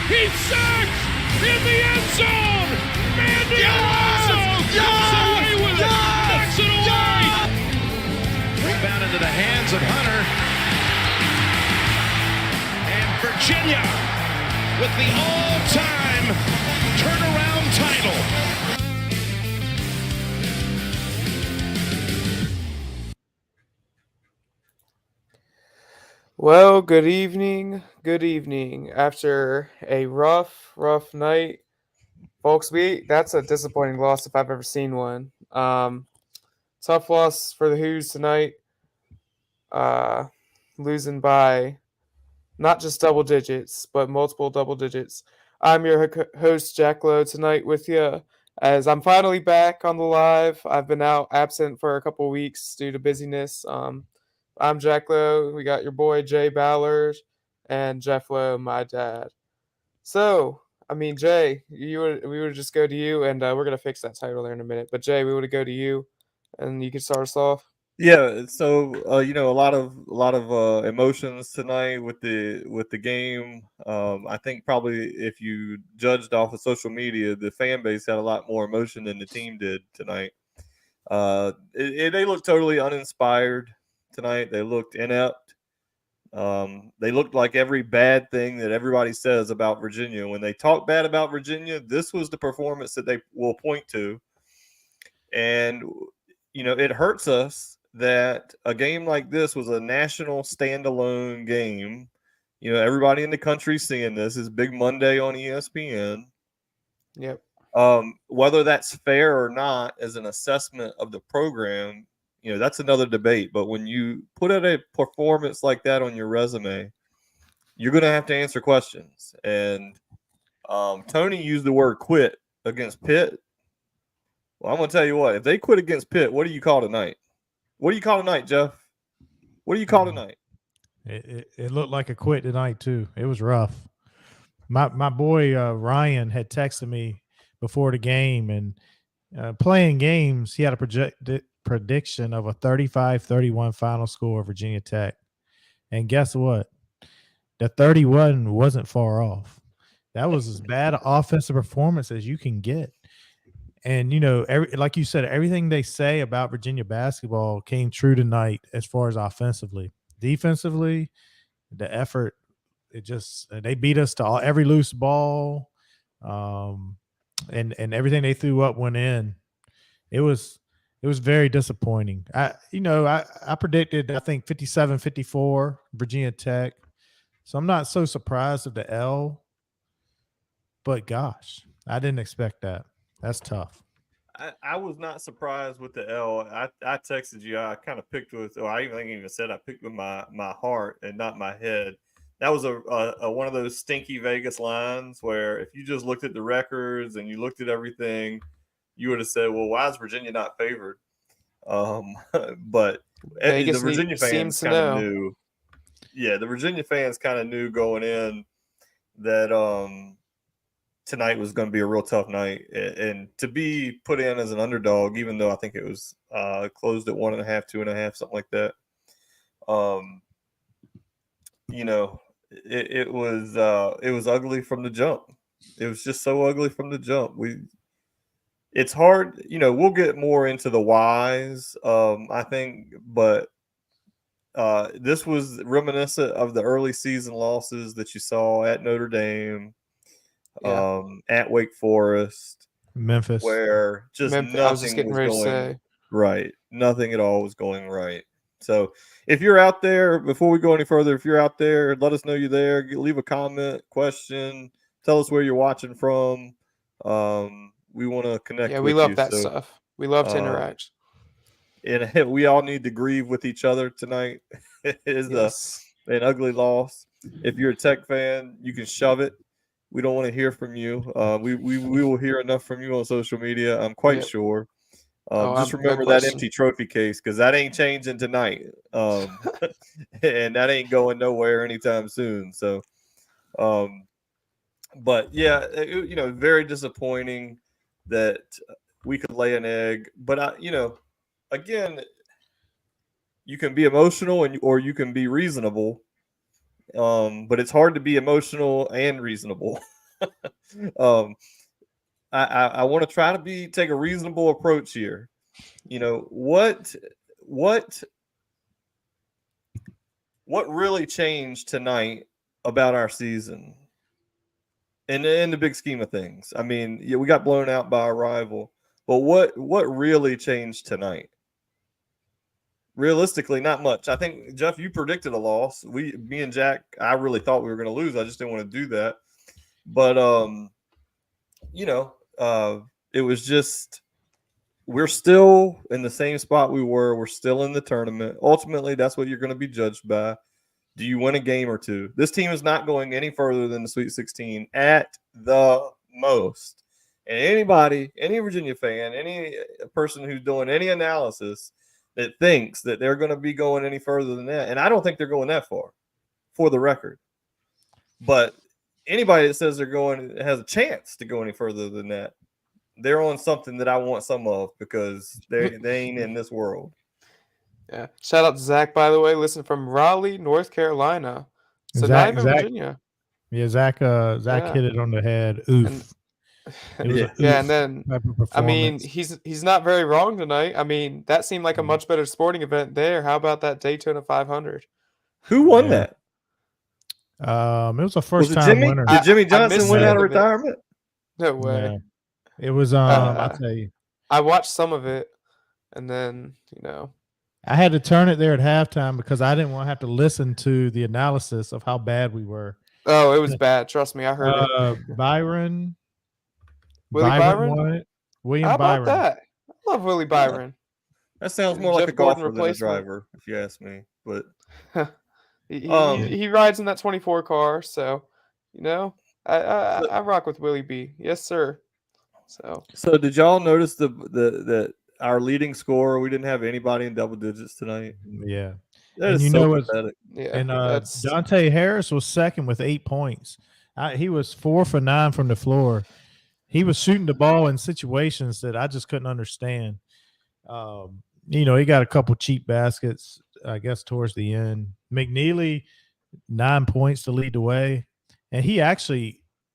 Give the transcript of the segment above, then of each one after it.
He's sacked in the end zone. Mandy Alonso comes away with it, knocks it away. Rebound into the hands of Hunter. And Virginia with the all-time turnaround title. Well, good evening. Good evening. After a rough night, folks, that's a disappointing loss if I've ever seen one. Tough loss for the Hoos tonight. Losing by not just double digits, but multiple double digits. I'm your host, Jack Lowe, tonight with you as I'm finally back on the live. I've been out absent for a couple weeks due to busyness. I'm Jack Lowe. We got your boy Jay Ballard and Jeff Lowe, my dad. So, Jay, we would just go to you, and we're gonna fix that title there in a minute. But Jay, we would go to you, and you can start us off. Yeah, so a lot of emotions tonight with the game. I think probably if you judged off of social media, the fan base had a lot more emotion than the team did tonight. They looked totally uninspired tonight. They looked inept. They looked like every bad thing that everybody says about Virginia. When they talk bad about Virginia, this was the performance that they will point to. And it hurts us that a game like this was a national standalone game. Everybody in the country seeing this is Big Monday on ESPN. Yep. Whether that's fair or not as an assessment of the program, that's another debate. But when you put out a performance like that on your resume, you're going to have to answer questions. And Tony used the word quit against Pitt. Well, I'm going to tell you what. If they quit against Pitt, what do you call tonight? What do you call tonight, Jeff? What do you call tonight? It looked like a quit tonight, too. It was rough. My boy Ryan had texted me before the game, and playing games, he had a prediction of a 35-31 final score of Virginia Tech. And guess what? The 31 wasn't far off. That was as bad an offensive performance as you can get. And, like you said, everything they say about Virginia basketball came true tonight as far as offensively. Defensively, the effort, they beat us to every loose ball, and everything they threw up went in. It was very disappointing. I predicted, I think, 57-54 Virginia Tech. So I'm not so surprised at the L, but gosh, I didn't expect that. That's tough. I was not surprised with the L. I texted you. I kind of picked with, or I even said I picked with my heart and not my head. That was a one of those stinky Vegas lines where if you just looked at the records and you looked at everything, you would have said, "Well, why is Virginia not favored?" But Vegas the Virginia fans kind of knew. Yeah, the Virginia fans kind of knew going in that tonight was going to be a real tough night, and to be put in as an underdog, even though I think it was closed at 1.5, 2.5, something like that. It was ugly from the jump. It was just so ugly from the jump. It's hard, we'll get more into the whys, I think, but this was reminiscent of the early season losses that you saw at Notre Dame. Yeah. At Wake Forest, Memphis, where nothing I was just getting ready going to say. right. Nothing at all was going right. So if you're out there, before we go any further, if you're out there, let us know you're there. Leave a comment, question, tell us where you're watching from. We want to connect with you. Yeah, we love that stuff. We love to interact. And we all need to grieve with each other tonight. It is an ugly loss. If you're a Tech fan, you can shove it. We don't want to hear from you. We will hear enough from you on social media, I'm quite sure. Just remember that empty trophy case, because that ain't changing tonight. And that ain't going nowhere anytime soon. So, but yeah, very disappointing that we could lay an egg. But, again, you can be emotional or you can be reasonable. but it's hard to be emotional and reasonable. I want to try to take a reasonable approach here. You know, what really changed tonight about our season in the big scheme of things? I mean, yeah, we got blown out by our rival, but what really changed tonight? Realistically, not much. I think, Jeff, you predicted a loss. Me and Jack, I really thought we were going to lose. I just didn't want to do that. But it was just, we're still in the same spot we were. We're still in the tournament. Ultimately, that's what you're going to be judged by. Do you win a game or two? This team is not going any further than the Sweet 16 at the most. And anybody, any Virginia fan, any person who's doing any analysis that thinks that they're going to be going any further than that, and I don't think they're going that far, for the record. But anybody that says they're going has a chance to go any further than that, they're on something that I want some of, because they ain't in this world. Yeah. Shout out to Zach, by the way. Listen, from Raleigh, North Carolina. So not even Virginia. Yeah, Zach hit it on the head. Oof. And then I mean, he's not very wrong tonight. I mean, that seemed like a much better sporting event there. How about that Daytona 500? Who won that? It was a first-time winner. Did Jimmy Johnson win out of retirement? No way. Yeah. It was. I'll tell you. I watched some of it, and then I had to turn it there at halftime because I didn't want to have to listen to the analysis of how bad we were. Oh, it was bad. Trust me, I heard it. Willie Byron won it. William How Byron. about that? I love Willie Byron. That sounds more like a golfer than a driver, if you ask me. But he rides in that 24 car, so I rock with Willie B. Yes, sir. So did y'all notice that our leading scorer, we didn't have anybody in double digits tonight? Yeah. That is so pathetic. Yeah. And Dante Harris was second with 8 points. He was 4 for 9 from the floor. He was shooting the ball in situations that I just couldn't understand. He got a couple cheap baskets, I guess, towards the end. McNeely, 9 points to lead the way. And he had to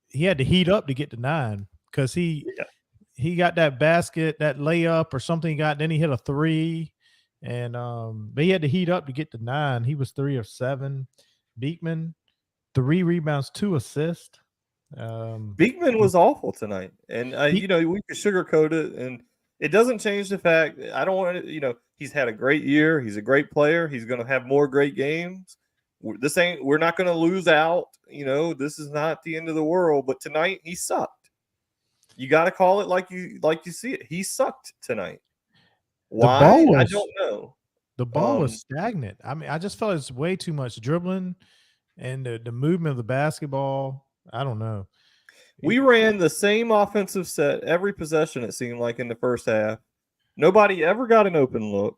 heat up to get to 9 because he got that basket, that layup or something he got. Then he hit a 3. And but he had to heat up to get to 9. He was 3 of 7. Beekman, 3 rebounds, 2 assists. Beekman was awful tonight, and we could sugarcoat it, and it doesn't change the fact I don't want to. He's had a great year. He's a great player. He's going to have more great games. We're not going to lose out. This is not the end of the world. But tonight he sucked. You got to call it like you see it. He sucked tonight. Why? I don't know. The ball was stagnant. I mean, I just felt it's way too much dribbling, and the movement of the basketball. I don't know. We ran the same offensive set every possession, it seemed like, in the first half. Nobody ever got an open look,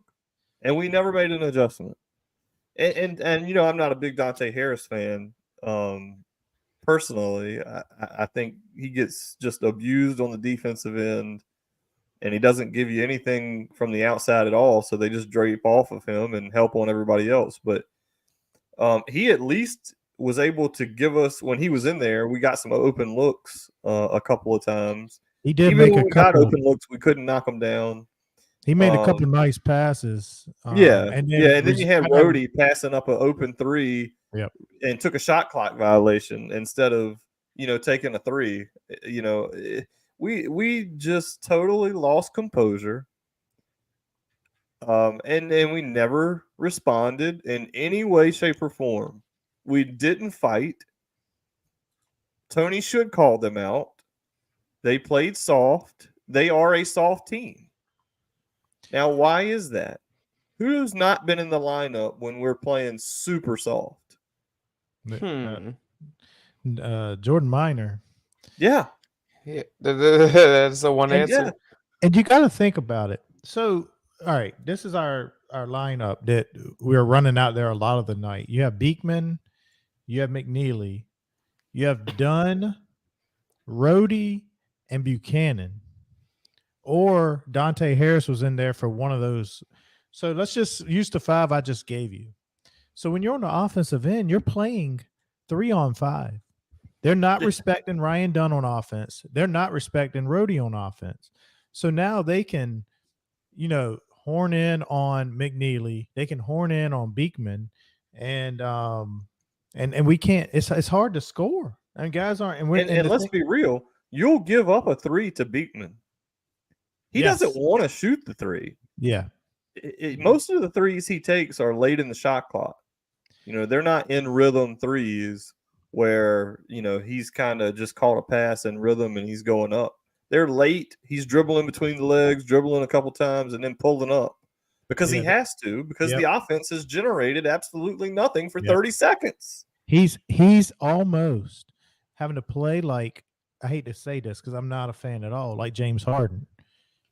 and we never made an adjustment. And I'm not a big Dante Harris fan. Personally, I think he gets just abused on the defensive end, and he doesn't give you anything from the outside at all, so they just drape off of him and help on everybody else. But he at least was able to give us, when he was in there, we got some open looks a couple of times. He did. Even when we got open looks, we couldn't knock them down. He made a couple of nice passes. And then you had Rhodey passing up an open 3 and took a shot clock violation instead of taking a 3. We just totally lost composure. And we never responded in any way, shape, or form. We didn't fight. Tony should call them out. They played soft. They are a soft team. Now, why is that? Who's not been in the lineup when we're playing super soft? Jordan Minor. Yeah. That's the one answer. Yeah. And you got to think about it. So, all right, this is our lineup that we're running out there a lot of the night. You have Beekman, you have McNeely, you have Dunn, Rhodey, and Buchanan. Or Dante Harris was in there for one of those. So let's just use the 5 I just gave you. So when you're on the offensive end, you're playing 3-on-5. They're not respecting Ryan Dunn on offense. They're not respecting Rhodey on offense. So now they can, horn in on McNeely. They can horn in on Beekman, and we can't. It's hard to score. And guys aren't. And let's be real. You'll give up a 3 to Beekman. He doesn't want to shoot the 3. Yeah. Most of the threes he takes are late in the shot clock. They're not in rhythm threes where, he's kind of just caught a pass in rhythm and he's going up. They're late. He's dribbling between the legs, dribbling a couple times, and then pulling up because he has to, because the offense has generated absolutely nothing for 30 seconds. He's almost having to play like, I hate to say this because I'm not a fan at all, like James Harden.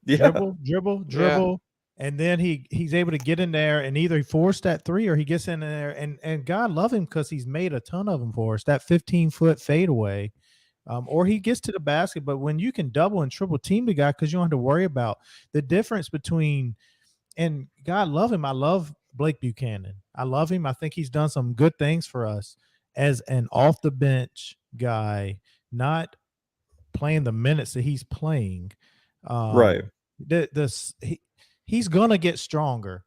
Yeah. Dribble. Yeah. And then he's able to get in there and either force that 3 or he gets in there and God love him because he's made a ton of them for us, that 15-foot fadeaway. Or he gets to the basket. But when you can double and triple team the guy, because you don't have to worry about the difference between, and God love him. I love Blake Buchanan. I love him. I think he's done some good things for us as an off the bench guy, not playing the minutes that he's playing. Right. He's gonna get stronger.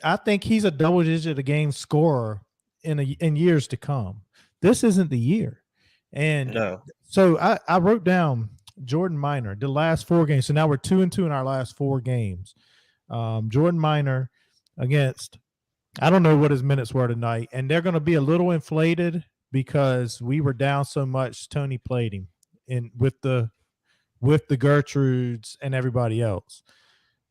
I think he's a double-digit a game scorer in years to come. This isn't the year. And so I wrote down Jordan Minor, the last 4 games. So now we're 2-2 in our last 4 games. Jordan Minor against, I don't know what his minutes were tonight, and they're going to be a little inflated because we were down so much. Tony played him with the Gertrudes and everybody else.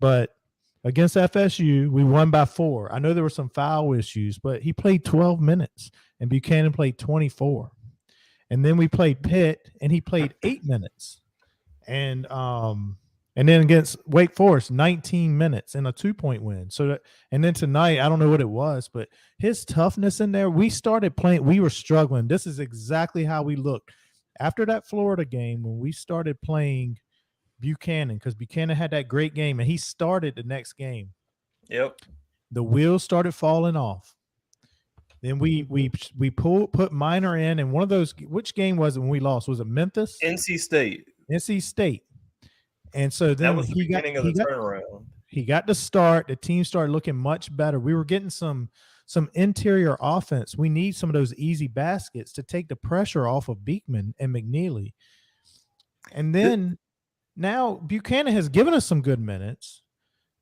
But against FSU, we won by 4. I know there were some foul issues, but he played 12 minutes and Buchanan played 24. And then we played Pitt, and he played 8 minutes. And then against Wake Forest, 19 minutes and a 2-point win. And then tonight, I don't know what it was, but his toughness in there, we started playing. We were struggling. This is exactly how we looked. After that Florida game, when we started playing Buchanan, because Buchanan had that great game, and he started the next game. Yep. The wheels started falling off. Then we put Minor in, and one of those, which game was it when we lost? Was it Memphis? NC State. And so then that was the beginning of the turnaround. He got to start. The team started looking much better. We were getting some interior offense. We need some of those easy baskets to take the pressure off of Beekman and McNeely. And then now Buchanan has given us some good minutes.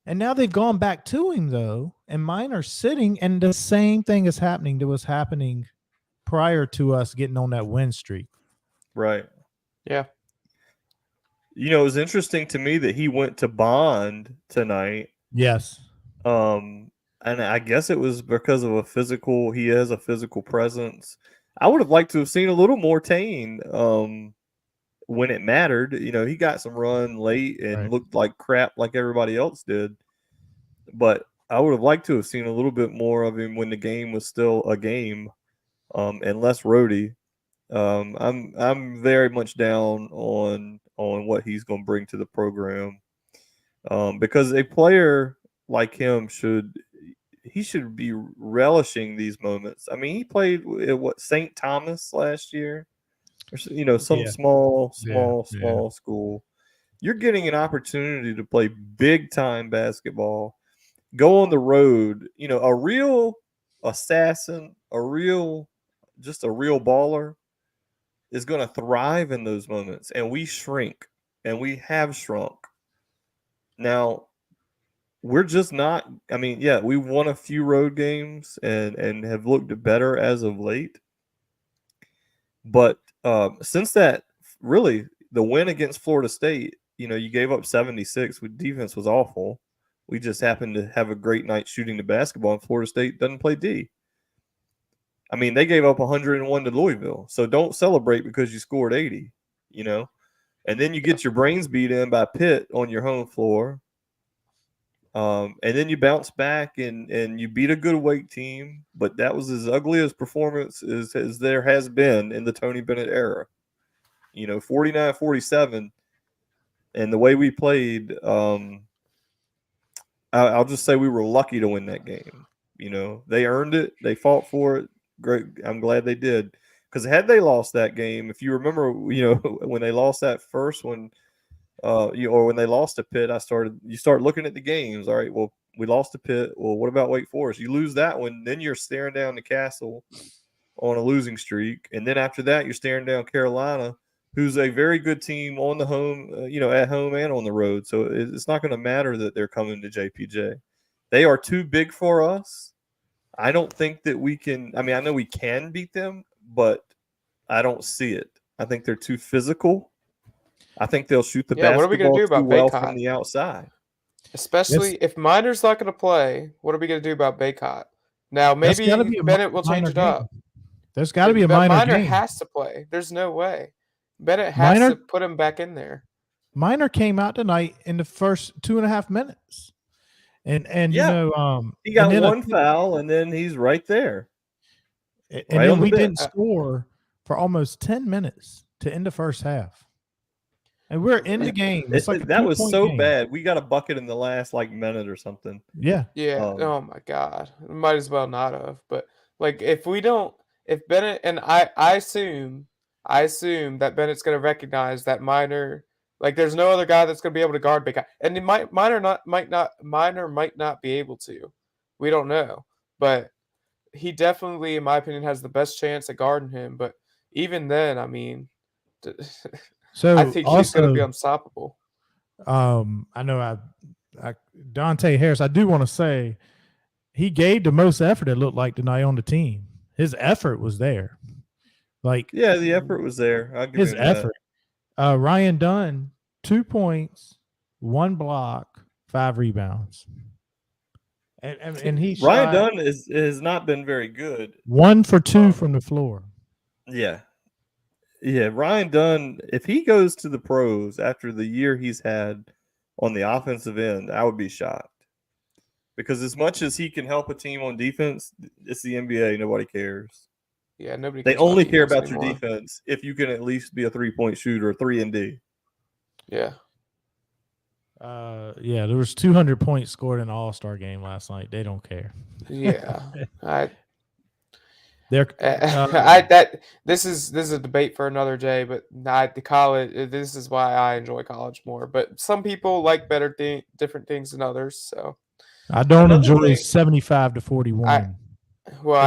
And now they've gone back to him, though, and Minor's sitting, and the same thing is happening that was happening prior to us getting on that win streak. Right. Yeah. It was interesting to me that he went to Bond tonight. Yes. And I guess it was because of he has a physical presence. I would have liked to have seen a little more Tane when it mattered. He got some run late and looked like crap like everybody else did. But I would have liked to have seen a little bit more of him when the game was still a game, and less Rhodey. I'm very much down on what he's going to bring to the program, because a player like him should be relishing these moments. I mean, he played at St. Thomas last year. Some small school. You're getting an opportunity to play big time basketball, go on the road. A real assassin, a real baller is going to thrive in those moments. And we shrink, and we have shrunk. Now, we're just not, we won a few road games and have looked better as of late. But since that, really, the win against Florida State, you gave up 76. Defense was awful. We just happened to have a great night shooting the basketball, and Florida State doesn't play D. They gave up 101 to Louisville. So don't celebrate because you scored 80, And then you get your brains beat in by Pitt on your home floor. And then you bounce back and you beat a good Wake team, but that was as ugly as performance as there has been in the Tony Bennett era. 49-47, and the way we played, I'll just say we were lucky to win that game They earned it. They fought for it. Great. I'm glad they did. Because had they lost that game, if you remember, when they lost that first one, or when they lost to Pitt, you start looking at the games. All right, well, we lost to Pitt. Well, what about Wake Forest? You lose that one, then you're staring down the Castle on a losing streak. And then after that, you're staring down Carolina, who's a very good team on the home, at home and on the road. So it's not going to matter that they're coming to JPJ. They are too big for us. I don't think that we can. I mean, I know we can beat them, but I don't see it. I think they're too physical. I think they'll shoot the basketball what are we gonna do about too well Baycott? from the outside. Especially if Miner's not going to play, what are we going to do about Baycott? Now, That's maybe gotta be a Bennett will change minor it up. game. There's got to be a But Minor game. has to play. There's no way. Bennett has Minor- to put him back in there. Minor came out tonight in the first 2.5 minutes, and Yeah. He got and then one foul, and then he's right there. and right then on the we didn't bench. score for almost 10 minutes to end the first half, and we're in the game. It's like a That was 2-point so game. bad. We got a bucket in the last minute or something. Yeah, Yeah. Oh my God. Might as well not have. But if Bennett, and I assume that Bennett's going to recognize that Minor, there's no other guy that's going to be able to guard Big Guy, and he Minor might not be able to. We don't know, but he definitely, in my opinion, has the best chance at guarding him. But even then, I mean, so I think he's going to be also, unstoppable. I know Dante Harris. I do want to say he gave the most effort. It looked like tonight on the team. His effort was there. Yeah, the effort was there. I'll give his him that. effort. Ryan Dunn, 2 points, 1 block, 5 rebounds, and he Ryan shot Dunn has not been very good. 1 for 2 from the floor. Yeah. Ryan Dunn, if he goes to the pros after the year he's had on the offensive end, I would be shocked. Because as much as he can help a team on defense, it's the NBA. Nobody cares. Yeah, nobody. They cares about only care defense about your anymore. defense if you can at least be a 3-point shooter, 3-and-D. Yeah. There was 200 points scored in the All-Star game last night. They don't care. Yeah. They're This is a debate for another day, but the college. This is why I enjoy college more. But some people like different things than others. So I don't Another enjoy thing- 75 to 41. I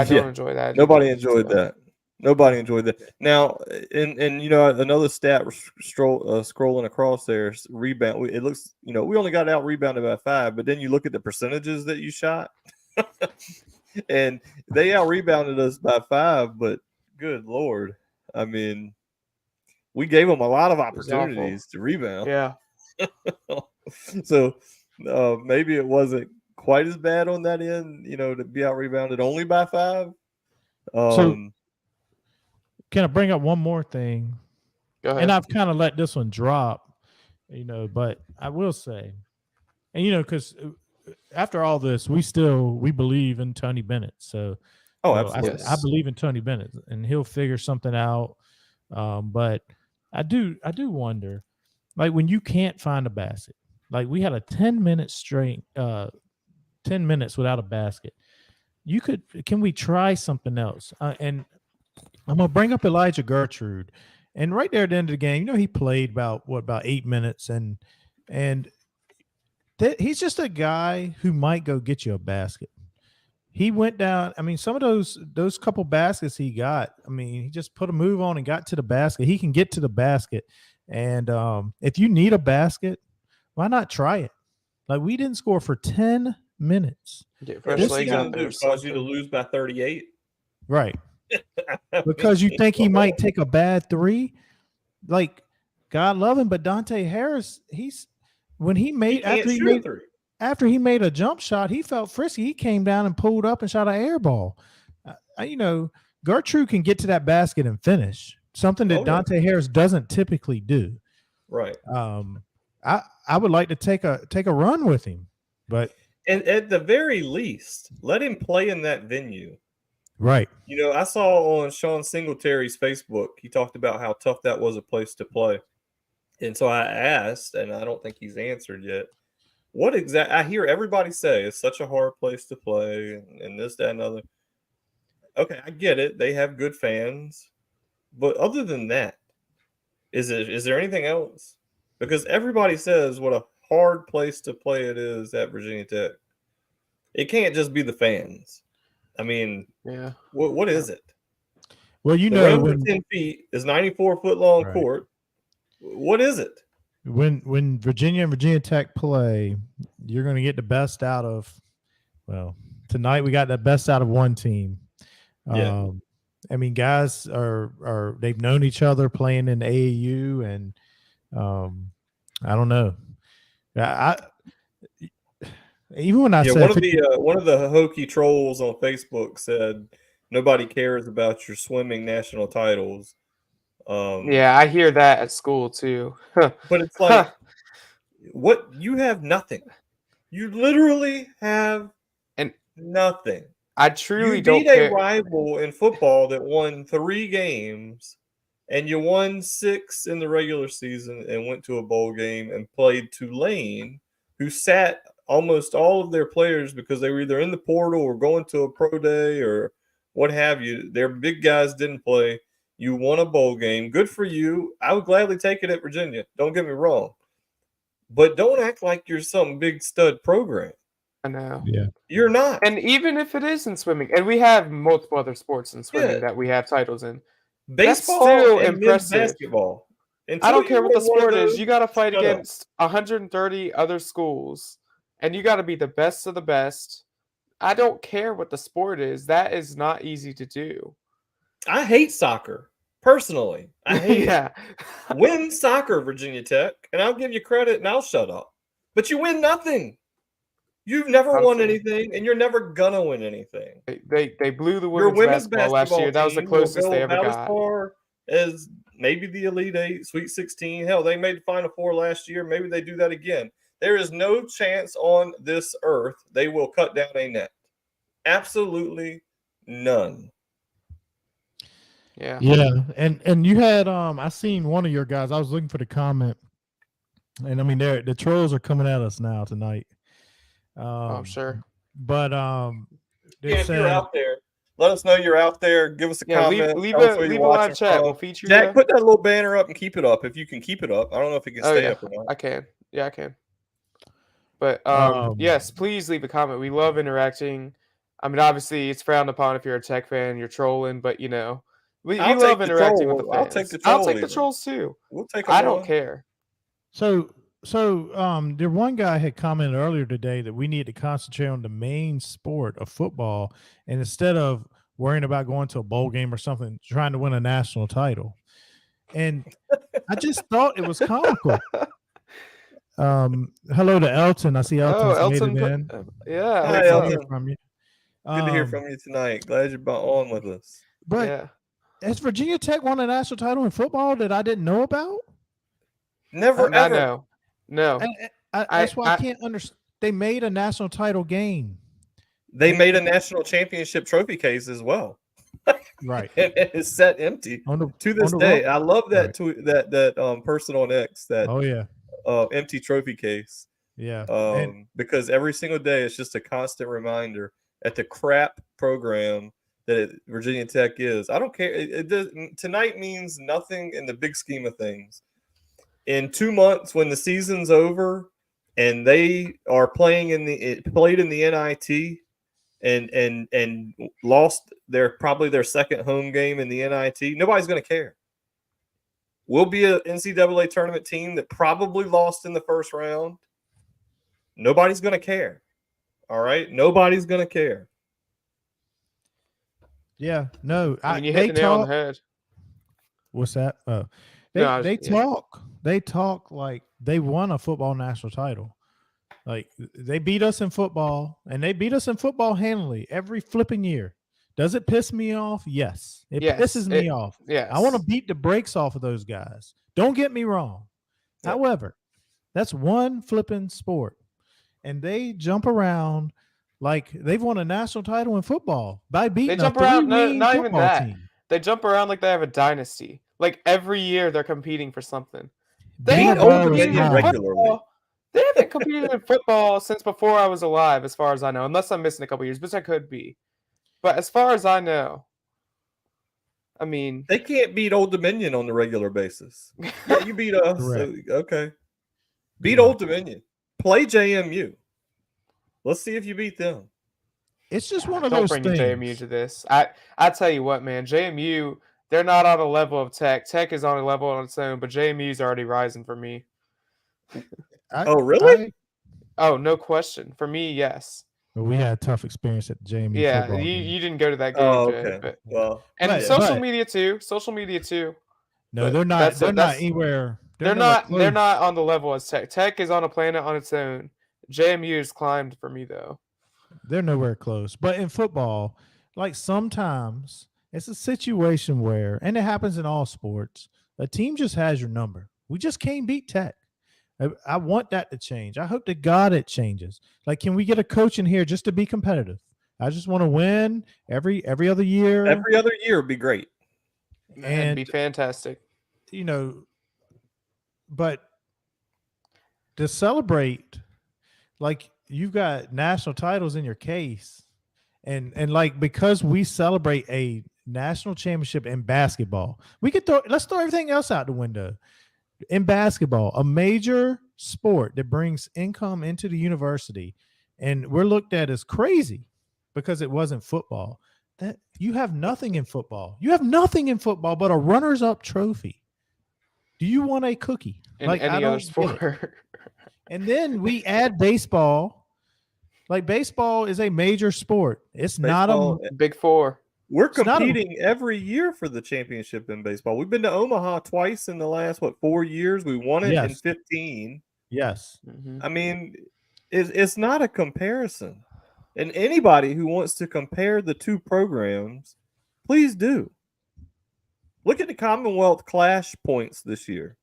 don't Yeah. enjoy that. Nobody either, enjoyed so. that. Nobody enjoyed that. Now, and another stat scrolling across there, rebound. It looks, we only got out rebounded by 5, but then you look at the percentages that you shot, and they out rebounded us by 5. But good Lord, I mean, we gave them a lot of was awful. opportunities to rebound. Yeah. So maybe it wasn't quite as bad on that end, to be out rebounded only by 5. Can I bring up one more thing? Go ahead. And I've kind of let this one drop, but I will say, and because after all this, we believe in Tony Bennett. So, absolutely. I believe in Tony Bennett, and he'll figure something out. But I do wonder, when you can't find a basket, we had a 10-minute straight, 10 minutes without a basket. Can we try something else? And I'm gonna bring up Elijah Gertrude, and right there at the end of the game, he played about 8 minutes, and he's just a guy who might go get you a basket. He went down. I mean, some of those couple baskets he got. I mean, he just put a move on and got to the basket. He can get to the basket, and if you need a basket, why not try it? We didn't score for 10 minutes. Get What's fresh he legs gonna out there. do? Cause you to lose by 38? Right. Because you think he might take a bad 3, God love him, but Dante Harris, after he made a jump shot, he felt frisky. He came down and pulled up and shot an air ball. Gertrude can get to that basket and finish, something that Dante Harris doesn't typically do. Right. I would like to take a run with him, but And at the very least, let him play in that venue. right. I saw on Sean Singletary's Facebook, he talked about how tough that was a place to play. And so I asked, and I don't think he's answered yet, What exactly? I hear everybody say it's such a hard place to play, and this, that, and other. Okay, I get it. They have good fans, but other than that, is there anything else? Because everybody says what a hard place to play it is at Virginia Tech. It can't just be the fans. I mean, Yeah. what is it? Well, you The know, rim is 10 feet is 94-foot long Right. court. What is it? when Virginia and Virginia Tech play, you're going to get the best out of. Well, tonight we got the best out of one team. Yeah. I mean, guys are they've known each other playing in AAU, and I don't know. I even when I Yeah, said one of the hokey trolls on Facebook said nobody cares about your swimming national titles. Yeah, I hear that at school too. But it's like, what? You have nothing. You literally have nothing. I truly You don't beat a care. rival in football that won 3 games, and you won 6 in the regular season and went to a bowl game and played Tulane, who sat almost all of their players because they were either in the portal or going to a pro day or what have you. Their big guys didn't play. You won a bowl game. Good for you. I would gladly take it at Virginia. Don't get me wrong. But don't act like you're some big stud program. I know. yeah, You're not. And even if it is in swimming, and we have multiple other sports in swimming Yeah. that we have titles in. Baseball still and men's impressive. basketball. I Until don't care you what the win one of sport is. those, You got to fight shut up. against 130 other schools, and you got to be the best of the best. I don't care what the sport is. That is not easy to do. I hate soccer. Personally, I hate it. Yeah. Win soccer, Virginia Tech, and I'll give you credit and I'll shut up. But you win nothing. You've never won Honestly. anything, and you're never gonna win anything. They blew the Your women's women's basketball last year. That was the team will closest go they ever about as got. far as maybe the Elite Eight, Sweet 16. Hell, they made the Final Four last year. Maybe they do that again. There is no chance on this earth they will cut down a net. Absolutely none. Yeah. yeah, and you had I seen one of your guys. I was looking for the comment, and I mean the trolls are coming at us now tonight. I'm sure. But they Yeah, if said, you're out there, let us know you're out there. Give us a Yeah, comment. leave Tell us a where you're leave a live watching chat. from. We'll feature Jack, you. put that little banner up and keep it up if you can keep it up. I don't know if it can Oh stay yeah, up or not. I can. Yeah, I can. But Um, yes, please leave a comment. We love interacting. I mean, obviously, it's frowned upon if you're a Tech fan, you're trolling, but you know, we I'll love take the interacting troll. with the I'll fans. take the I'll troll take the even. trolls too. We'll take them I don't on. care. So there one guy had commented earlier today that we need to concentrate on the main sport of football, and instead of worrying about going to a bowl game or something, trying to win a national title. And I just thought it was comical. Hello to Elton. I see Elton's made it in. Yeah, Hi, Great to Elton. hear from you. Good to hear from you tonight. Glad you're on with us. But yeah. has Virginia Tech won a national title in football that I didn't know about? Never I ever. know. No. That's why I can't understand. They made a national title game. They made a national championship trophy case as well. Right. And it is set empty to this day. I love that Right. tweet, that person on X, that Oh yeah. empty trophy case. Yeah. Because every single day it's just a constant reminder at the crap program that Virginia Tech is. I don't care. It does, tonight means nothing in the big scheme of things. In 2 months, when the season's over and they are played in the NIT and lost probably their second home game in the NIT, nobody's going to care. We'll be an NCAA tournament team that probably lost in the first round. Nobody's going to care. All right? Nobody's going to care. Yeah. No. I mean, you hit the nail on the head. What's that? They talk like they won a football national title. Like they beat us in football, and they beat us in football handily every flipping year. Does it piss me off? Yes. It pisses me off. Yes. I want to beat the brakes off of those guys. Don't get me wrong. Yeah. However, that's one flipping sport. And they jump around like they've won a national title in football by beating They jump a around. three-wing Not even football that. team. They jump around like they have a dynasty. Like every year they're competing for something. They Beat have Old competed Dominion in regularly. football They haven't competed in football since before I was alive, as far as I know, unless I'm missing a couple years, which I could be. But as far as I know, I mean, They can't beat Old Dominion on the regular basis. Yeah, you beat us. Correct. Okay. Beat Yeah. Old Dominion. Play JMU. Let's see if you beat them. It's just one of don't those bring things. JMU to this. I tell you what, man, JMU, they're not on a level of Tech. Tech is on a level on its own, but JMU's already rising for me. Oh, really? Oh, no question. For me, yes. Well, we had a tough experience at the JMU Yeah, football game. you didn't go to that game, Oh, Jay. okay. But, Well, and But- social but- media too. Social media too. No, but they're not. that's- They're not that's- anywhere. They're nowhere not. They're close. not on the level as Tech. Tech is on a planet on its own. JMU has climbed for me though. They're nowhere close. But in football, like sometimes it's a situation where, and it happens in all sports, a team just has your number. We just can't beat Tech. I want that to change. I hope to God it changes. Like, can we get a coach in here just to be competitive? I just want to win every other year. every other year would be great. Man, it'd be And- fantastic. You know, but to celebrate, like you've got national titles in your case, and like because we celebrate a national championship in basketball, let's throw everything else out the window. In basketball, a major sport that brings income into the university, and we're looked at as crazy because it wasn't football. That you have nothing in football. You have nothing in football but a runners-up trophy. Do you want a cookie? In I any other don't get it. sport. And then we add baseball. Like baseball is a major sport. It's not Baseball- a Big Four. We're It's not a- competing every year for the championship in baseball. We've been to Omaha twice in the last 4 years. We won it in Yes. 15. yes. Mhm. I mean, it's not a comparison. And anybody who wants to compare the two programs, please do. Look at the Commonwealth Clash points this year.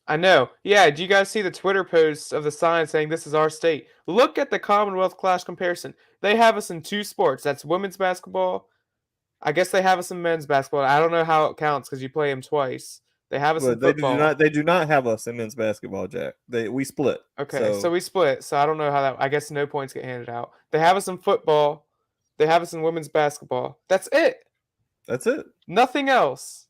I know. Yeah, do you guys see the Twitter posts of the sign saying this is our state? Look at the Commonwealth Clash comparison. They have us in two sports. That's women's basketball. I guess they have us in men's basketball. I don't know how it counts because you play them twice. They have us in But they football. do not have us in men's basketball, Jack. We split. Okay, so we split. So I don't know how that. I guess no points get handed out. They have us in football. They have us in women's basketball. That's it. That's it. Nothing else.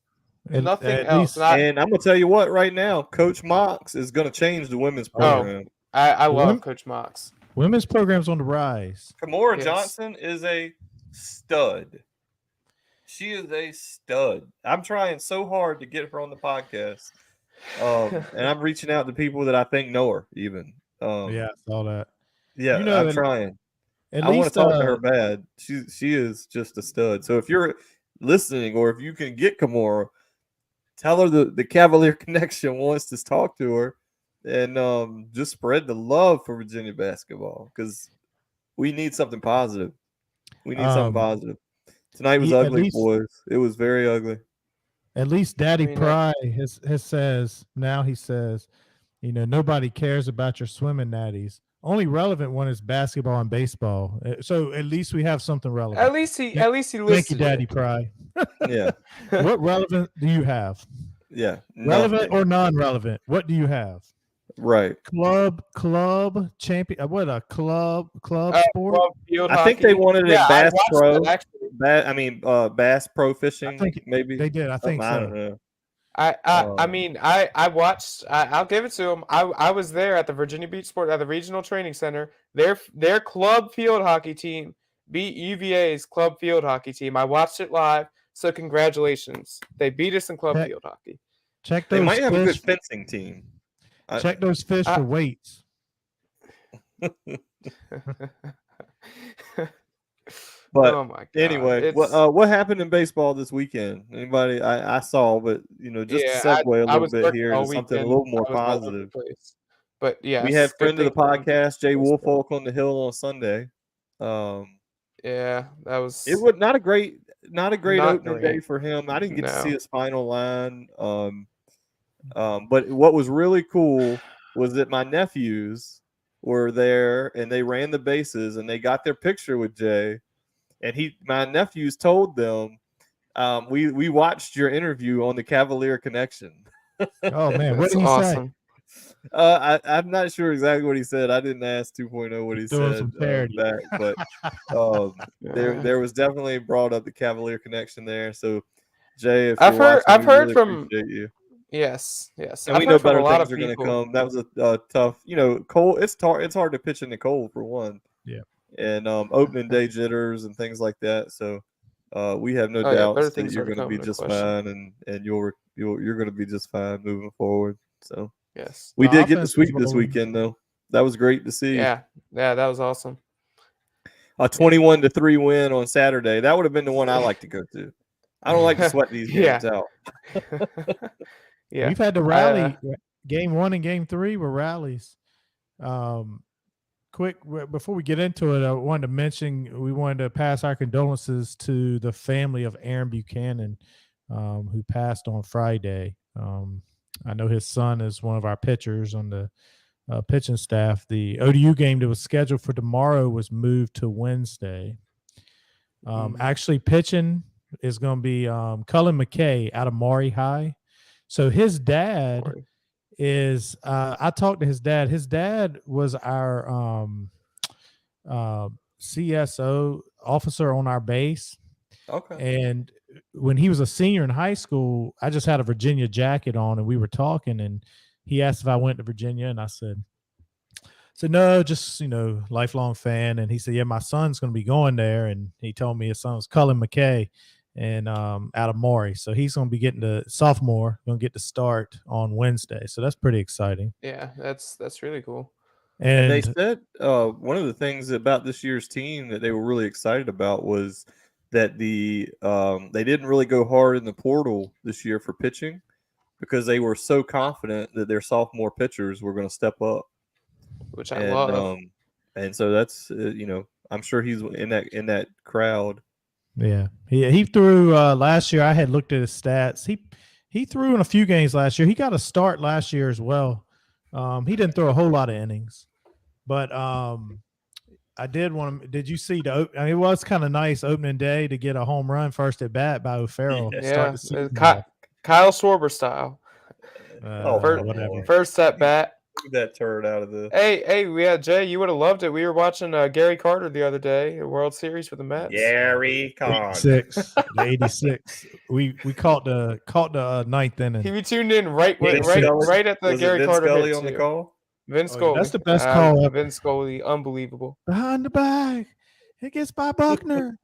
Nothing at else. least- And And I'm gonna tell you what, right now, Coach Mox is gonna change the women's program. I love Women- Coach Mox. Women's programs on the rise. Kamora Yes. Johnson is a stud. She is a stud. I'm trying so hard to get her on the podcast. And I'm reaching out to people that I think know her even. Yeah, I saw that. Yeah, You know, I'm and- trying. At I want to least talk to her bad. She is just a stud. So if you're listening or if you can get Kamora, tell her the Cavalier Connection wants to talk to her and just spread the love for Virginia basketball because we need something positive. We need something positive. Tonight was at ugly, least- boys. It was very ugly. At least Daddy I mean, Pry has says now he says, nobody cares about your swimming natties. Only relevant one is basketball and baseball. So at least we have something relevant. At least he Thank you, listed Daddy it. Pry. Yeah. What relevant do you have? Yeah. Relevant nothing. or non-relevant? What do you have? Right. Club champion. What a club sport. Club field I think hockey. they wanted it Yeah, I Bass watched Pro. it, actually. Bass Pro Fishing, think maybe. They did. I think I don't so. know. I mean, I watched. I'll give it to them. I was there at the Virginia Beach Sport at the Regional Training Center. Their club field hockey team beat UVA's club field hockey team. I watched it live. So congratulations, they beat us in club Heck. field hockey. Check They those might have a good fish. fencing team. Check those fish for weights. But oh my god. anyway, It's- what happened in baseball this weekend? Anybody? I saw, but just yeah, to segue a I little was bit working here all to something a weekend. little more I was all over the positive. place. But yeah, We had friend of the podcast, Jay Woolfolk, on the Hill on Sunday. Yeah, that was. It was not a great Not opening day great. for him. I didn't get to No. see his final line. But what was really cool was that my nephews were there and they ran the bases and they got their picture with Jay. And my nephews told them, we watched your interview on the Cavalier Connection. Oh man, what That's did he say? awesome. I'm not sure exactly what he said. I didn't ask 2.0 what he Doing said some parody. back, but there was definitely brought up the Cavalier connection there. So, Jay, if you're watching, I've we heard really from appreciate you. Yes. And I've we know heard from a better lot things of are going to people. come. That was a tough, Cole. It's hard to pitch into Cole for one. Yeah. And opening day jitters and things like that. So we have no Oh, yeah, better doubts that things you're are to going to come, be no just question. fine, and you're going to be just fine moving forward. So Yes. we The did get the offense is sweep this rolling. weekend, though. That was great to see. Yeah, that was awesome. A 21-3 win on Saturday. That would have been the one I like to go to. I don't like to sweat these games out. Yeah. We've had to rally. Game 1 and game 3 were rallies. Quick, before we get into it, I wanted to mention we wanted to pass our condolences to the family of Aaron Buchanan, who passed on Friday. I know his son is one of our pitchers on the pitching staff. The ODU game that was scheduled for tomorrow was moved to Wednesday. Actually, pitching is going to be Cullen McKay out of Maury High. So his dad is I talked to his dad. His dad was our CSO officer on our base. Okay. And when he was a senior in high school, I just had a Virginia jacket on and we were talking, and he asked if I went to Virginia, and I said no, just lifelong fan. And he said, yeah, my son's going to be going there, and he told me his son was Cullen McKay and out of Maury, so he's going to be getting to sophomore, going to get to start on Wednesday, so that's pretty exciting. Yeah, that's really cool. And they said one of the things about this year's team that they were really excited about was that they didn't really go hard in the portal this year for pitching because they were so confident that their sophomore pitchers were going to step up, which I love. And so that's I'm sure he's in that crowd. Yeah, he threw last year. I had looked at his stats. He threw in a few games last year. He got a start last year as well. He didn't throw a whole lot of innings, but I did want to. Did you see it was kind of nice opening day to get a home run first at bat by O'Farrell. Yeah, Kyle Schwarber style. First at bat. That turd out of the. Hey, Jay, you would have loved it. We were watching Gary Carter the other day, a World Series with the Mets. Gary Carter. 86. We caught the ninth inning. He tuned in right at the Gary Carter Scully hit on the call. Vince Scully. That's the best call. Vince Scully, unbelievable. Behind the bag, it gets by Buckner.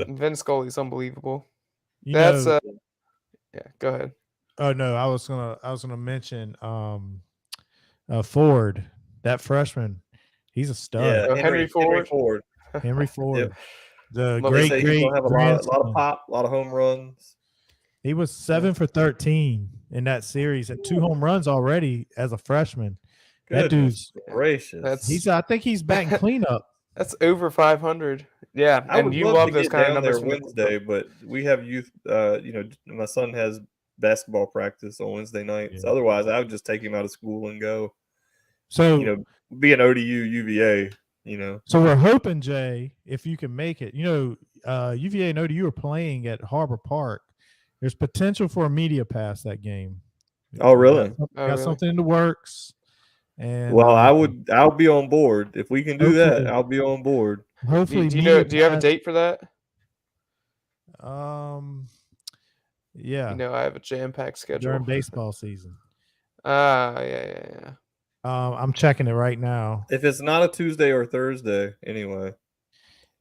Vince Scully's unbelievable. Yeah, go ahead. Oh no, I was gonna mention Ford, that freshman. He's a stud. Yeah, Henry Ford. Henry Ford. Yep. The great have a lot of pop, a lot of home runs. He was 7 for 13 in that series and 2 home runs already as a freshman. That dude's gracious. I think he's batting cleanup. That's over 500. Yeah, I would you love love to those get kind down of numbers. there Wednesday, but we have youth. My son has basketball practice on Wednesday nights. Yeah. Otherwise, I would just take him out of school and go. So be an ODU UVA. So we're hoping, Jay, if you can make it. UVA and ODU are playing at Harbor Park. There's potential for a media pass that game. Oh, really? Got something in the works. And I'll be on board if we can do that. I'll be on board. Hopefully, do you have a date for that? Yeah. I have a jam-packed schedule during baseball season. Yeah. I'm checking it right now. If it's not a Tuesday or Thursday, anyway.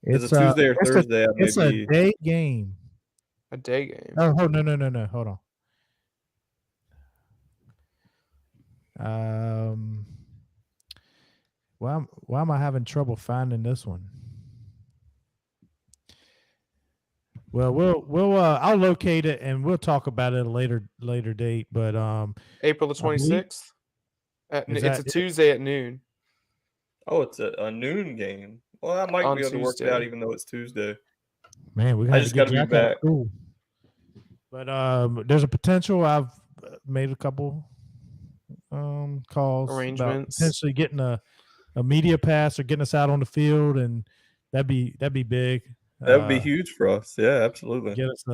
It's a Tuesday or Thursday. It's a day game. A day game. Oh no! Hold on. Why am I having trouble finding this one? Well, we'll I'll locate it and we'll talk about it at a later date. But April the 26th. It's a Tuesday at noon. Oh, it's a noon game. Well, I might be able to work it out even though it's Tuesday. Man, we just got to be back. Cool. But there's a potential. I've made a couple calls arrangements, about potentially getting a media pass or getting us out on the field, and that'd be big. That would be huge for us. Yeah, absolutely. Get us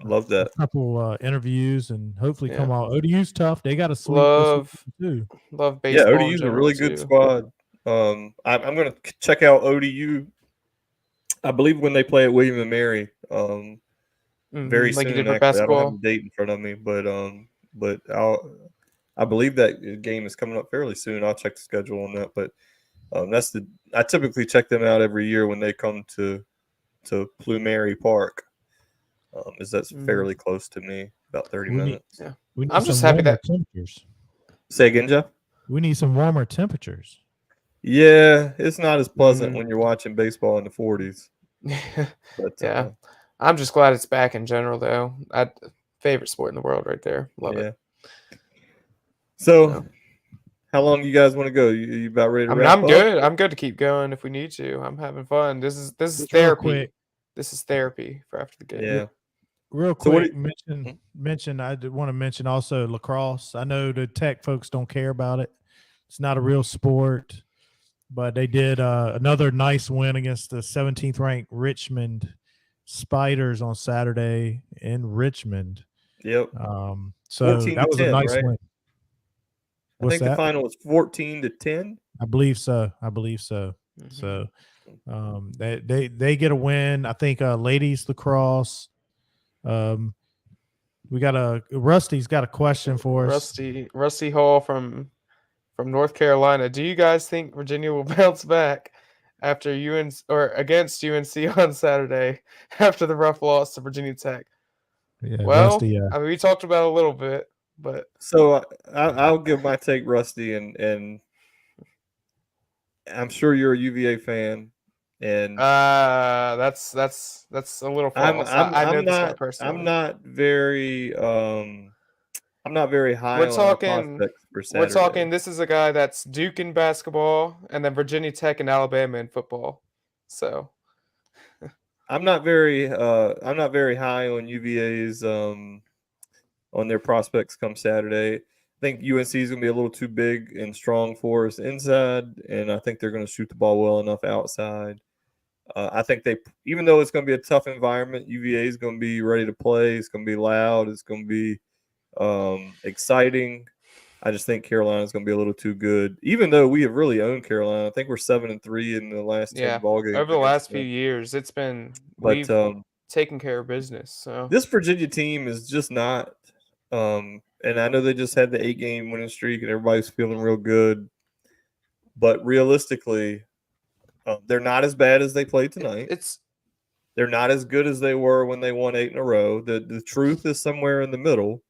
Love that. a couple interviews and hopefully Yeah. come out. ODU's tough. They got a sweep Love too. love Yeah, baseball. in ODU's a general, really good too. squad. I'm going to check out ODU. I believe when they play at William and Mary, very Like you soon. did for Actually, I don't have basketball. the date in front of me, but I believe that game is coming up fairly soon. I'll check the schedule on that. But I typically check them out every year when they come to Plumeri Park. Is that's fairly close to me, about 30 minutes. We need I'm just some happy warmer that- temperatures. Say again, Jeff. We need some warmer temperatures. Yeah, it's not as pleasant when you're watching baseball in the 40s. But, Yeah. I'm just glad it's back in general, though. Favorite sport in the world right there. Love it. So, Yeah. how long you guys want to go? You about ready to I mean, wrap I'm up? good. I'm good to keep going if we need to. I'm having fun. This is Just real therapy. quick. This is therapy for after the game. Yeah. Real So what quick, mention. I want to mention also lacrosse. I know the Tech folks don't care about it. It's not a real sport, but they did another nice win against the 17th ranked Richmond Spiders on Saturday in Richmond. Yep. So that was a 14-10, nice right? win. I What's think the that? final was 14-10. I believe so. Mhm. So they get a win. I think ladies lacrosse. We got Rusty's got a question for us. Rusty Hall from North Carolina. Do you guys think Virginia will bounce back after UNC or against UNC on Saturday after the rough loss to Virginia Tech? Yeah, Well, Rusty, I mean, we talked about it a little bit, but So I'll give my take, Rusty, and I'm sure you're a UVA fan, and that's a little false. I know this guy personally. I'm not very high We're on our talking- prospects for We're Saturday. talking. This is a guy that's Duke in basketball, and then Virginia Tech and Alabama in football. So I'm not very high on UVA's on their prospects come Saturday. I think UNC is going to be a little too big and strong for us inside, and I think they're going to shoot the ball well enough outside. I think even though it's going to be a tough environment, UVA is going to be ready to play. It's going to be loud. It's going to be exciting. I just think Carolina is going to be a little too good, even though we have really owned Carolina. I think we're 7-3 in the last 10 ball games. over the last few years, it's been we've taken care of business. So this Virginia team is just not. And I know they just had the 8-game winning streak, and everybody's feeling real good. But realistically, they're not as bad as they played tonight. They're not as good as they were when they won 8 in a row. The truth is somewhere in the middle.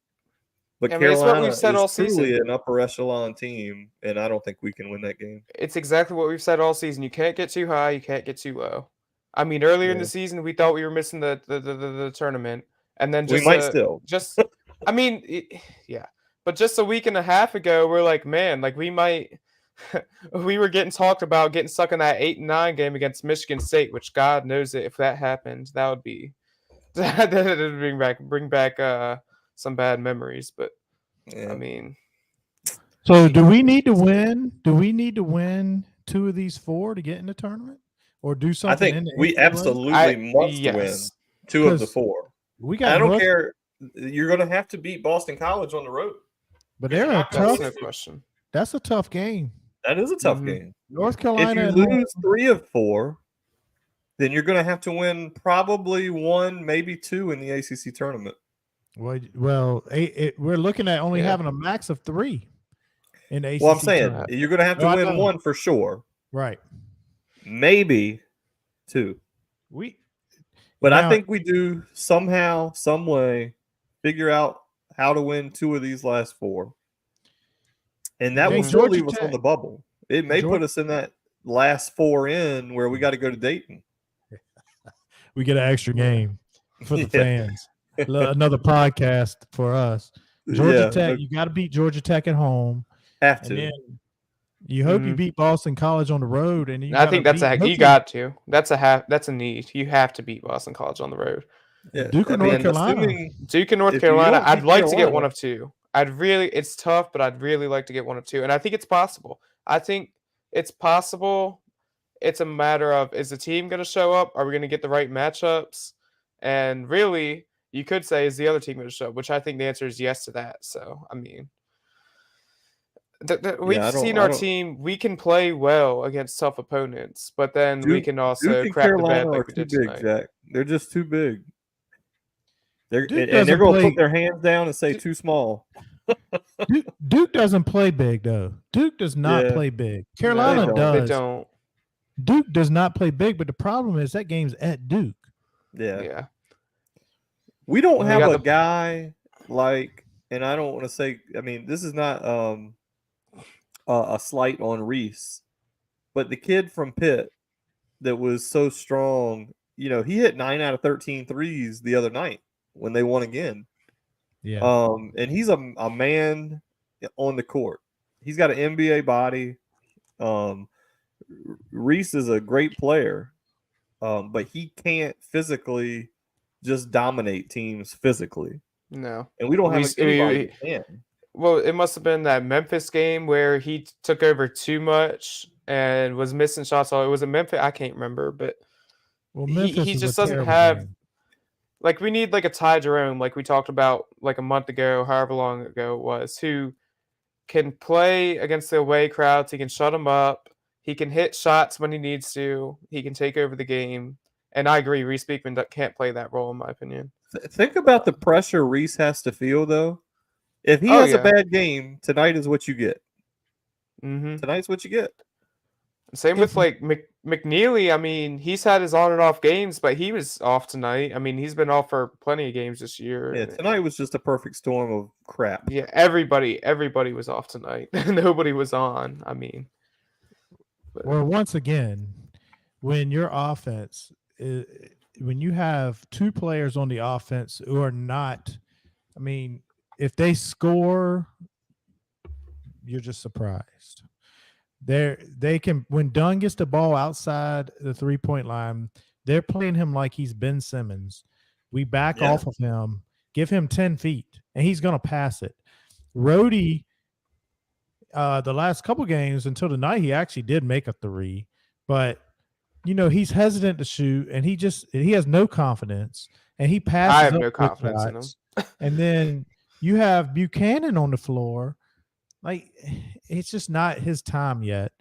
But I mean, it's what Carolina we've said is all truly season. an upper echelon team, and I don't think we can win that game. It's exactly what we've said all season. You can't get too high. You can't get too low. I mean, earlier in the season, we thought we were missing the tournament, and then We might still. I mean, yeah. But just a week and a half ago, we're like, man, like we might. We were getting talked about getting stuck in that 8 and 9 game against Michigan State, which God knows it. If that happened, that would be that would bring back some bad memories. But I mean, so do we need to win? Do we need to win 2 of these 4 to get in the tournament, or do something? I think we absolutely must win 2 of the 4. We got. I don't care. You're going to have to beat Boston College on the road. But they're a tough. no question. That's a tough game. That is a tough game. North Carolina. If you lose 3 of 4, then you're going to have to win probably 1, maybe 2 in the ACC tournament. Well, we're looking at only having a max of 3 in the ACC. Well, I'm saying tournament. you're going to have to win 1 for sure. Right. Maybe 2. But I think we do somehow, some way, figure out how to win 2 of these last 4. And that will still leave us on the bubble. It may put us in that last 4 in where we got to go to Dayton. We get an extra game for the fans. Another podcast for us. Georgia Tech, you got to beat Georgia Tech at home. Have to. And then you hope you beat Boston College on the road. And I think you got to. That's a need. You have to beat Boston College on the road. Yeah. Duke and North Carolina. Duke and North Carolina. I'd like to get 1 of 2. It's tough, but I'd really like to get 1 of 2. And I think it's possible. I think it's possible it's a matter of, is the team going to show up? Are we going to get the right matchups? And really, you could say, is the other team going to show up? Which I think the answer is yes to that. So, I mean, we've seen our team. We can play well against tough opponents, but then we can also Duke and crap the bed Carolina like are we too did big, tonight. Jack. They're just too big. They're Duke and they're doesn't going to play- put their hands down and say too small. Duke doesn't play big though. Duke does not Yeah. play big. No, Carolina don't. does. They don't. Duke does not play big, but the problem is that game's at Duke. Yeah. We don't We have got a the- guy like, and I don't want to say, I mean, this is not a slight on Reese, but the kid from Pitt that was so strong, you know, he hit 9 out of 13 threes the other night when they won again. Yeah. And he's a man on the court. He's got an NBA body. Reese is a great player, but he can't physically just dominate teams physically. No. And we don't have anybody we- that can. Well, it must have been that Memphis game where he took over too much and was missing shots. It was a Memphis. I can't remember, but Well, he Memphis is just a doesn't terrible have. game. Like, we need like a Ty Jerome, like we talked about like a month ago, however long ago it was, who can play against the away crowds. He can shut them up. He can hit shots when he needs to. He can take over the game. And I agree, Reese Beekman can't play that role, in my opinion. Think about the pressure Reese has to feel, though. If he Oh, has a yeah. bad game, tonight is what you get. Mm-hmm. Tonight's what you get. Same with like McNeely. I mean, he's had his on and off games, but he was off tonight. I mean, he's been off for plenty of games this year. Yeah, and tonight was just a perfect storm of crap. yeah, everybody was off tonight. Nobody was on. I mean, but- Well, once again, when your offense, when you have two players on the offense who are not, I mean, if they score, you're just surprised. They can, when Dunn gets the ball outside the 3-point line, they're playing him like he's Ben Simmons. We back Yeah. off of him, give him 10 feet, and he's going to pass it. Rhodey, the last couple games until tonight, he actually did make a three, but you know, he's hesitant to shoot, and he has no confidence, and he passes. I have up no quick confidence in him. shots. And then you have Buchanan on the floor. Like, it's just not his time yet.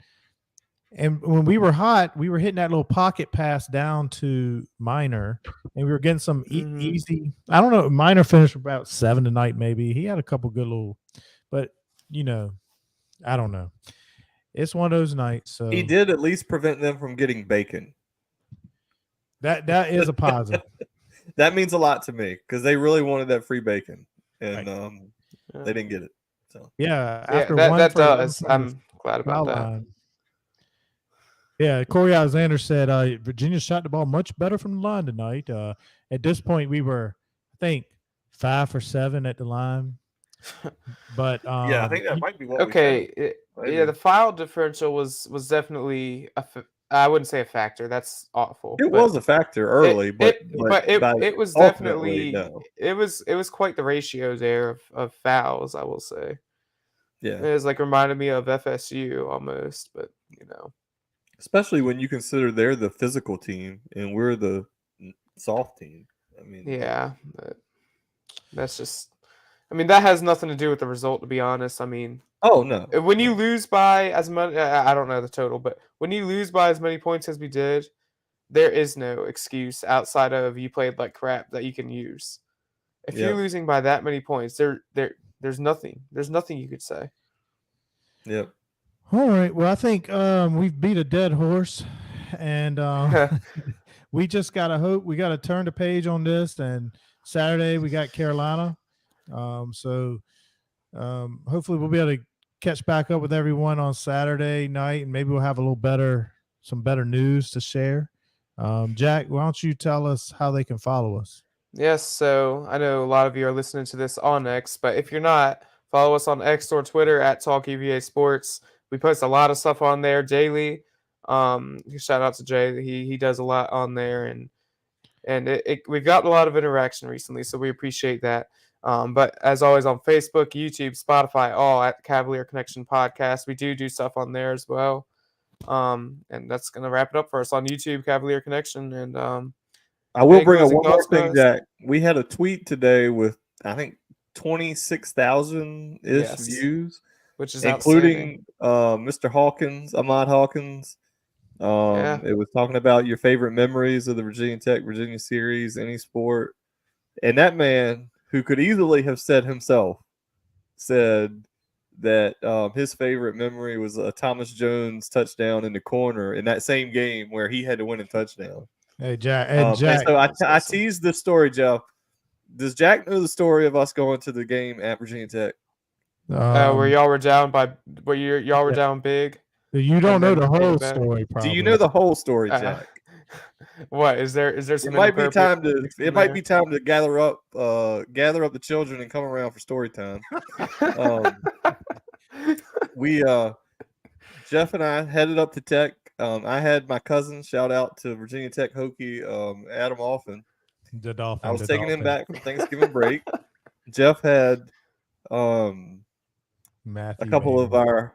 And when we were hot, we were hitting that little pocket pass down to Minor, and we were getting some Mhm. easy. I don't know. Minor finished about 7 tonight, maybe. He had a couple good little, but you know, I don't know. It's one of those nights. So He did at least prevent them from getting bacon. that is a positive. That means a lot to me because they really wanted that free bacon, and Yeah. they didn't get it. So Yeah, Yeah, after that one that for 11 does. from the I'm glad about foul that. line. Yeah, Corey Alexander said Virginia shot the ball much better from the line tonight. At this point, we were, I think, 5 for 7 at the line. But yeah, I think that might be what. Okay, Maybe. yeah, the foul differential was definitely I wouldn't say a factor. That's awful. It but was a factor early, but it was ultimately, definitely no. it was quite the ratio there of fouls, I will say. Yeah, It was like reminded me of FSU almost, but you know. especially when you consider they're the physical team and we're the soft team. I mean, Yeah, but that's just. I mean, that has nothing to do with the result, to be honest. I mean, oh no, when you lose by as much, I don't know the total, but when you lose by as many points as we did, there is no excuse outside of you played like crap that you can use. If Yep. you're losing by that many points, there's nothing. There's nothing you could say. Yep. All right. Well, I think we've beat a dead horse, and we just gotta hope we gotta turn the page on this. And Saturday we got Carolina, so hopefully we'll be able to catch back up with everyone on Saturday night, and maybe we'll have a little some better news to share. Jack, why don't you tell us how they can follow us? Yes, so I know a lot of you are listening to this on X, but if you're not, follow us on X or Twitter at TalkUVA Sports. We post a lot of stuff on there daily. Shout out to Jay; he does a lot on there, and we've gotten a lot of interaction recently, so we appreciate that. But as always, on Facebook, YouTube, Spotify, all at Cavalier Connection Podcast. We do stuff on there as well. And that's gonna wrap it up for us on YouTube, Cavalier Connection. And I will any bring up closing one more thoughts, thing, guys? Jack. We had a tweet today with I think 26,000 ish Yes. views, which is outstanding. including Mr. Hawkins, Ahmad Hawkins. Yeah. It was talking about your favorite memories of the Virginia Tech Virginia series, any sport, and that man who could easily have said himself said that his favorite memory was a Thomas Jones touchdown in the corner in that same game where he had to win a touchdown. Hey, Jack. And And Jack. so I awesome. teased this story, Jeff. Does Jack know the story of us going to the game at Virginia Tech? Where y'all were down y'all were down big. You don't know then the came whole back. story, probably. Do you know the whole story, Uh, Jack? What is there It some might be time inappropriate to gather up the children and come around for story time. We Jeff and I headed up to Tech. I had my cousin, shout out to Virginia Tech Hokie, Adam Alfin. The Dolphin. I was the taking him Dolphin. back from Thanksgiving break. Jeff had Matthew a couple of Bailey.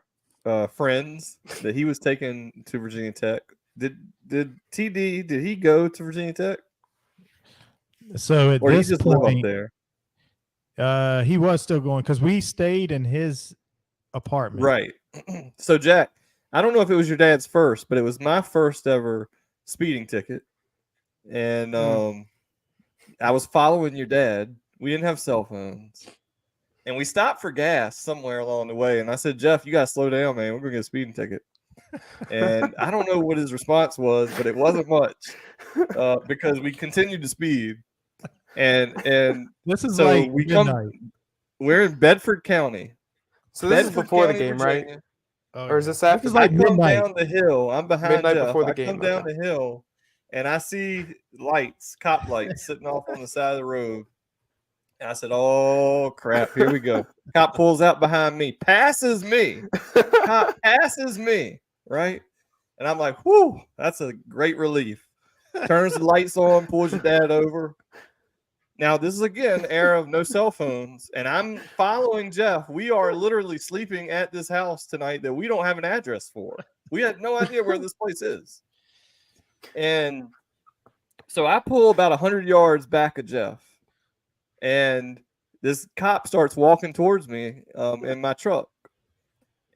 our friends that he was taking to Virginia Tech. Did he go to Virginia Tech, So at or did he this just live up point, there? he was still going because we stayed in his apartment. Right. So Jack, I don't know if it was your dad's first, but it was my first ever speeding ticket, and I was following your dad. We didn't have cell phones, and we stopped for gas somewhere along the way. And I said, Jeff, you gotta slow down, man. We're gonna get a speeding ticket. And I don't know what his response was, but it wasn't much because we continued to speed. And This is so like we midnight. we're in Bedford County. So this is Bedford before the County, game, right? Virginia. Oh, Or is yeah. this after? is I like come midnight. down the hill. I'm behind Midnight Jeff. before the I come game, down okay. the hill, and I see lights, cop lights, sitting off on the side of the road. And I said, "Oh crap! Here we go." Cop pulls out behind me, passes me. Cop passes me, right? And I'm like, "Whoo! That's a great relief." Turns the lights on, pulls your dad over. Now, this is again era of no cell phones, and I'm following Jeff. We are literally sleeping at this house tonight that we don't have an address for. We had no idea where this place is. And so I pull about 100 yards back of Jeff, and this cop starts walking towards me in my truck.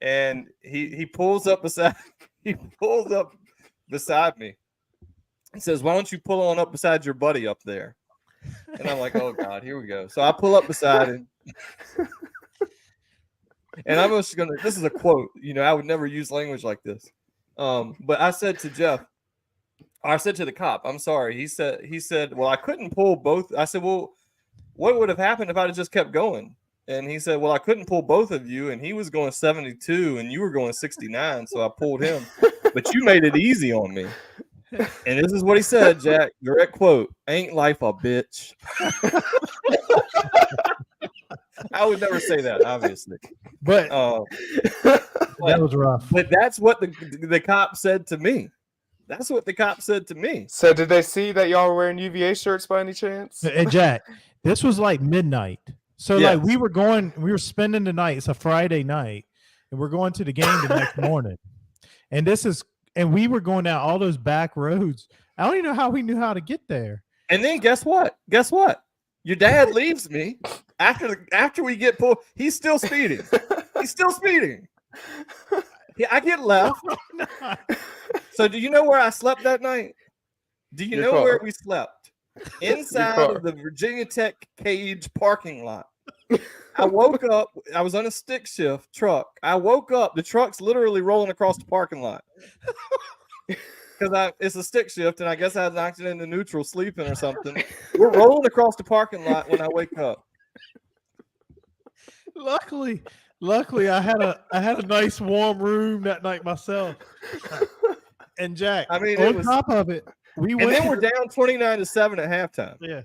And he pulls up beside me and says, "Why don't you pull on up beside your buddy up there?" And I'm like, "Oh God, here we go." So I pull up beside him. And I'm just gonna, this is a quote, I would never use language like this. But I said to Jeff, I said to the cop, I'm sorry. He said, "Well, I couldn't pull both." I said, "Well, what would have happened if I'd have just kept going?" And he said, "Well, I couldn't pull both of you, and he was going 72 and you were going 69, so I pulled him. But you made it easy on me." And this is what he said, Jack, direct quote, "Ain't life a bitch?" I would never say that, obviously. But that was rough. But that's what the cop said to me. That's what the cop said to me. So did they see that y'all were wearing UVA shirts by any chance? And Jack, this was like midnight. So Yes. like we were spending the night. It's a Friday night, and we're going to the game the next morning. And we were going down all those back roads. I don't even know how we knew how to get there. And then guess what? Your dad leaves me after we get pulled. He's still speeding. I get left. So do you know where I slept that night? Do you Your know car. where we slept? Inside car. of the Virginia Tech Cage parking lot. I woke up. I was on a stick shift truck. I woke up. The truck's literally rolling across the parking lot. Because it's a stick shift, and I guess I knocked it into neutral sleeping or something. We're rolling across the parking lot when I wake up. Luckily, I had a nice warm room that night myself. And Jack, I mean, on top of it, we went. And then we're down 29-7 at halftime. Yeah.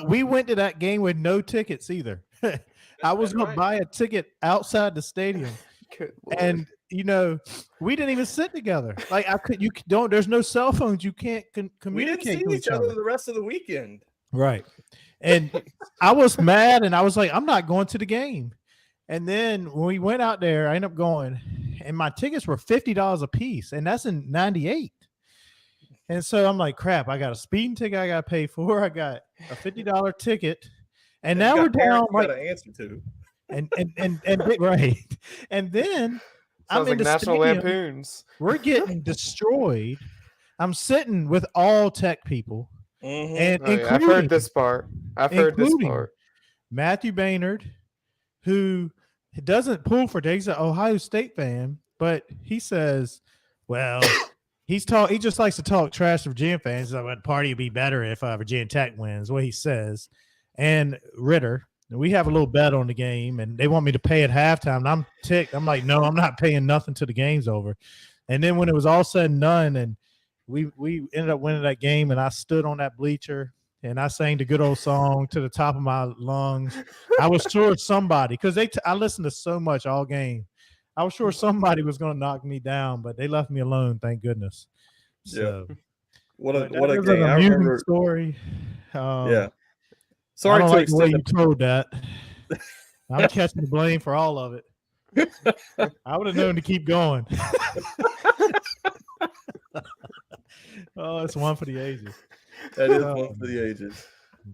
We went to that game with no tickets either. I was going to buy a ticket outside the stadium, Good Lord. and we didn't even sit together. Like there's no cell phones. You can't We didn't communicate see with each other the rest of the weekend. Right. And I was mad, and I was like, I'm not going to the game. And then when we went out there, I ended up going, and my tickets were $50 a piece, and that's in '98. And so I'm like, crap, I got a speeding ticket I got to pay for. I got a $50 ticket. And now we're down like like an answer to. and right. And then I'm Sounds in like the National stadium. Lampoons. We're getting destroyed. I'm sitting with all Tech people, and Oh, yeah, I've heard this part. I've heard this including part. Matthew Baynard, who doesn't pull for He's an Ohio State fan, but he says, well, he just likes to talk trash to Virginia fans. Like, the party would be better if Virginia Tech wins, what he says. And Ritter, we have a little bet on the game, and they want me to pay at halftime. And I'm ticked. I'm like, no, I'm not paying nothing till the game's over. And then when it was all said and done, and we ended up winning that game, and I stood on that bleacher and I sang the good old song to the top of my lungs. I was sure somebody, because I listened to so much all game. I was sure somebody was going to knock me down, but they left me alone. Thank goodness. So, What a that was game! an I amusing remember. story. Yeah. I Sorry don't to like the way extend. you told that. I'm catching the blame for all of it. I would have known to keep going. Oh, it's one for the ages. That is one for the ages.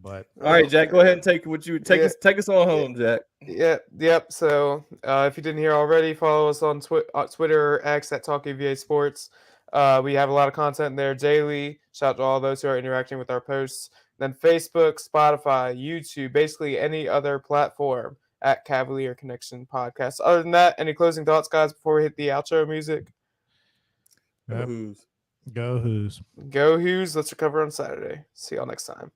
But All right, Jack, go ahead and take Yeah. take us on home, Jack. Yep. So if you didn't hear already, follow us on Twitter or X at TalkAVA Sports. We have a lot of content there daily. Shout out to all those who are interacting with our posts. Then Facebook, Spotify, YouTube, basically any other platform at Cavalier Connection Podcast. Other than that, any closing thoughts, guys, before we hit the outro music? Yep. Who's? Go Hoos. Go Hoos. Let's recover on Saturday. See y'all next time.